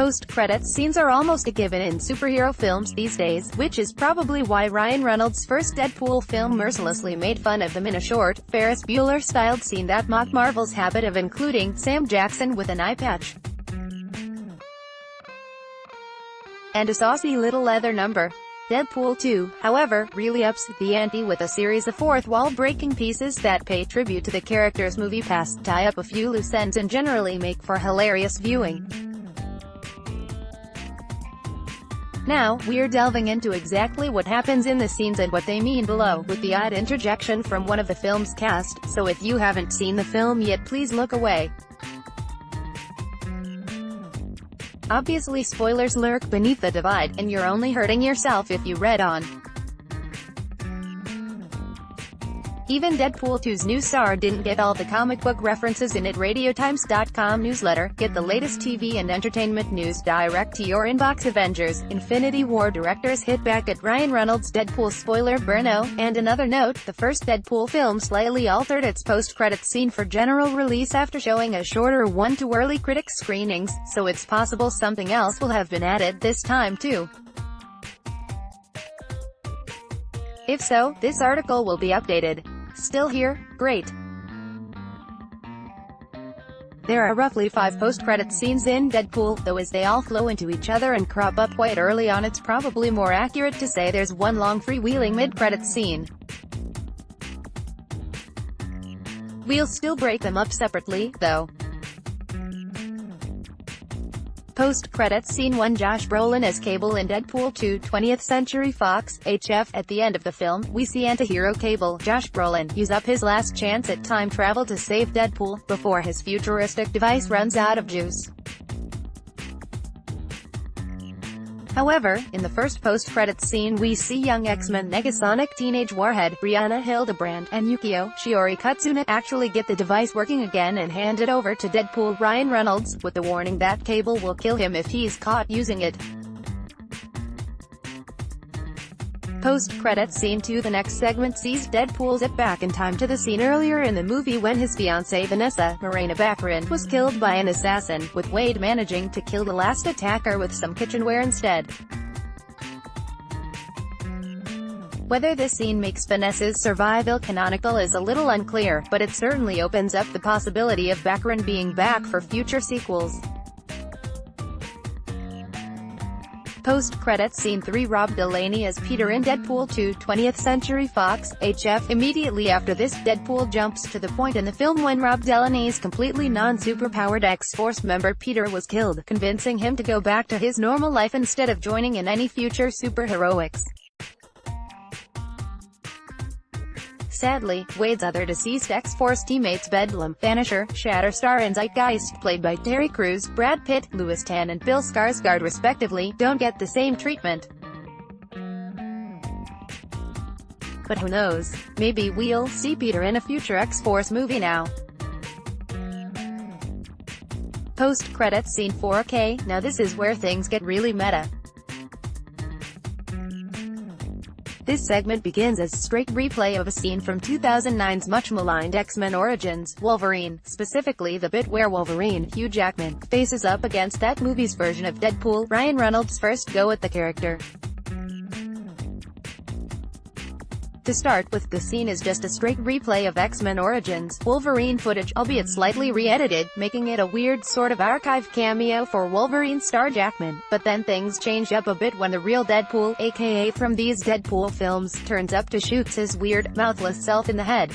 Post-credits scenes are almost a given in superhero films these days, which is probably why Ryan Reynolds' first Deadpool film mercilessly made fun of them in a short, Ferris Bueller-styled scene that mocked Marvel's habit of including Sam Jackson with an eye patch and a saucy little leather number. Deadpool 2, however, really ups the ante with a series of fourth-wall-breaking pieces that pay tribute to the character's movie past, tie up a few loose ends and generally make for hilarious viewing. Now, we're delving into exactly what happens in the scenes and what they mean below, with the odd interjection from one of the film's cast, so if you haven't seen the film yet please look away. Obviously spoilers lurk beneath the divide, and you're only hurting yourself if you read on. Even Deadpool 2's new star didn't get all the comic book references in it. RadioTimes.com newsletter. Get the latest TV and entertainment news direct to your inbox. Avengers: Infinity War directors hit back at Ryan Reynolds' Deadpool spoiler burno. And another note, the first Deadpool film slightly altered its post-credits scene for general release after showing a shorter one to early critic screenings, so it's possible something else will have been added this time too. If so, this article will be updated. Still here? Great. There are roughly 5 post-credits scenes in Deadpool, though as they all flow into each other and crop up quite early on, it's probably more accurate to say there's one long freewheeling mid-credits scene. We'll still break them up separately, though. Post-credits scene 1. Josh Brolin as Cable in Deadpool 2, 20th Century Fox, HF. At the end of the film, we see anti-hero Cable, Josh Brolin, use up his last chance at time travel to save Deadpool, before his futuristic device runs out of juice. However, in the first post-credits scene we see young X-Men Negasonic Teenage Warhead, Brianna Hildebrand, and Yukio Shiori Kutsuna actually get the device working again and hand it over to Deadpool Ryan Reynolds, with the warning that Cable will kill him if he's caught using it. Post-credits scene 2. The next segment sees Deadpool zip back in time to the scene earlier in the movie when his fiancée Vanessa, Morena Baccarin, was killed by an assassin, with Wade managing to kill the last attacker with some kitchenware instead. Whether this scene makes Vanessa's survival canonical is a little unclear, but it certainly opens up the possibility of Baccarin being back for future sequels. Post-credits scene 3. Rob Delaney as Peter in Deadpool 2, 20th Century Fox, HF. Immediately after this, Deadpool jumps to the point in the film when Rob Delaney's completely non-superpowered X-Force member Peter was killed, convincing him to go back to his normal life instead of joining in any future superheroics. Sadly, Wade's other deceased X-Force teammates Bedlam, Vanisher, Shatterstar and Zeitgeist, played by Terry Crews, Brad Pitt, Louis Tan and Bill Skarsgård respectively, don't get the same treatment. But who knows? Maybe we'll see Peter in a future X-Force movie now. Post-credits scene 4. Okay, now this is where things get really meta. This segment begins as a straight replay of a scene from 2009's much-maligned X-Men Origins, Wolverine, specifically the bit where Wolverine, Hugh Jackman, faces up against that movie's version of Deadpool, Ryan Reynolds' first go at the character. To start with, the scene is just a straight replay of X-Men Origins, Wolverine footage, albeit slightly re-edited, making it a weird sort of archive cameo for Wolverine star Jackman. But then things change up a bit when the real Deadpool, aka from these Deadpool films, turns up to shoot his weird, mouthless self in the head.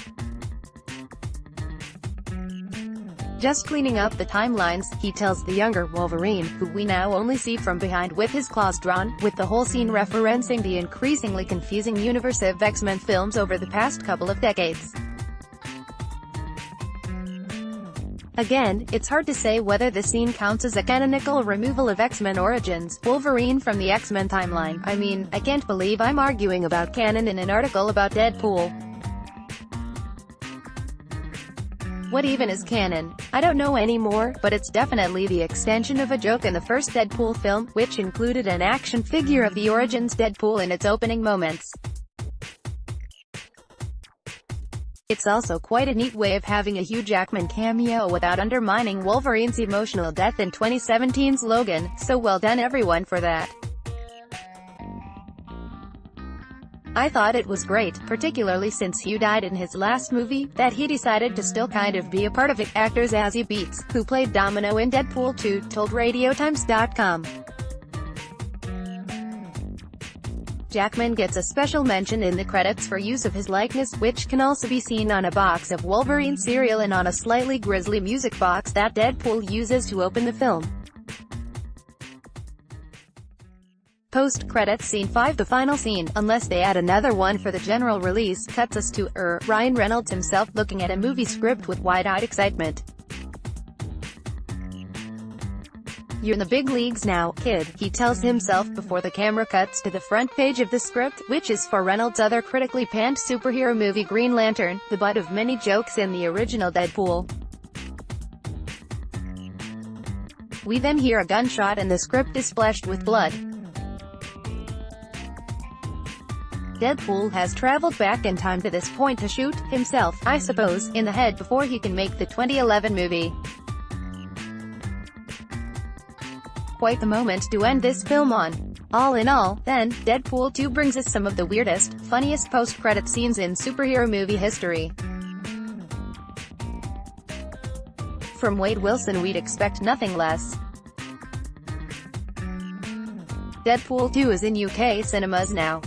Just cleaning up the timelines, he tells the younger Wolverine, who we now only see from behind with his claws drawn, with the whole scene referencing the increasingly confusing universe of X-Men films over the past couple of decades. Again, it's hard to say whether the scene counts as a canonical removal of X-Men Origins, Wolverine from the X-Men timeline. I mean, I can't believe I'm arguing about canon in an article about Deadpool. What even is canon? I don't know anymore, but it's definitely the extension of a joke in the first Deadpool film, which included an action figure of the Origins Deadpool in its opening moments. It's also quite a neat way of having a Hugh Jackman cameo without undermining Wolverine's emotional death in 2017's Logan, so well done everyone for that. I thought it was great, particularly since Hugh died in his last movie, that he decided to still kind of be a part of it. Actor Zazie Beetz, who played Domino in Deadpool 2, told RadioTimes.com. Jackman gets a special mention in the credits for use of his likeness, which can also be seen on a box of Wolverine cereal and on a slightly grisly music box that Deadpool uses to open the film. Post-credits scene 5. The final scene, unless they add another one for the general release, cuts us to, Ryan Reynolds himself looking at a movie script with wide-eyed excitement. "You're in the big leagues now, kid," he tells himself before the camera cuts to the front page of the script, which is for Reynolds' other critically panned superhero movie Green Lantern, the butt of many jokes in the original Deadpool. We then hear a gunshot and the script is splashed with blood. Deadpool has traveled back in time to this point to shoot himself, I suppose, in the head before he can make the 2011 movie. Quite the moment to end this film on. All in all, then, Deadpool 2 brings us some of the weirdest, funniest post-credit scenes in superhero movie history. From Wade Wilson, we'd expect nothing less. Deadpool 2 is in UK cinemas now.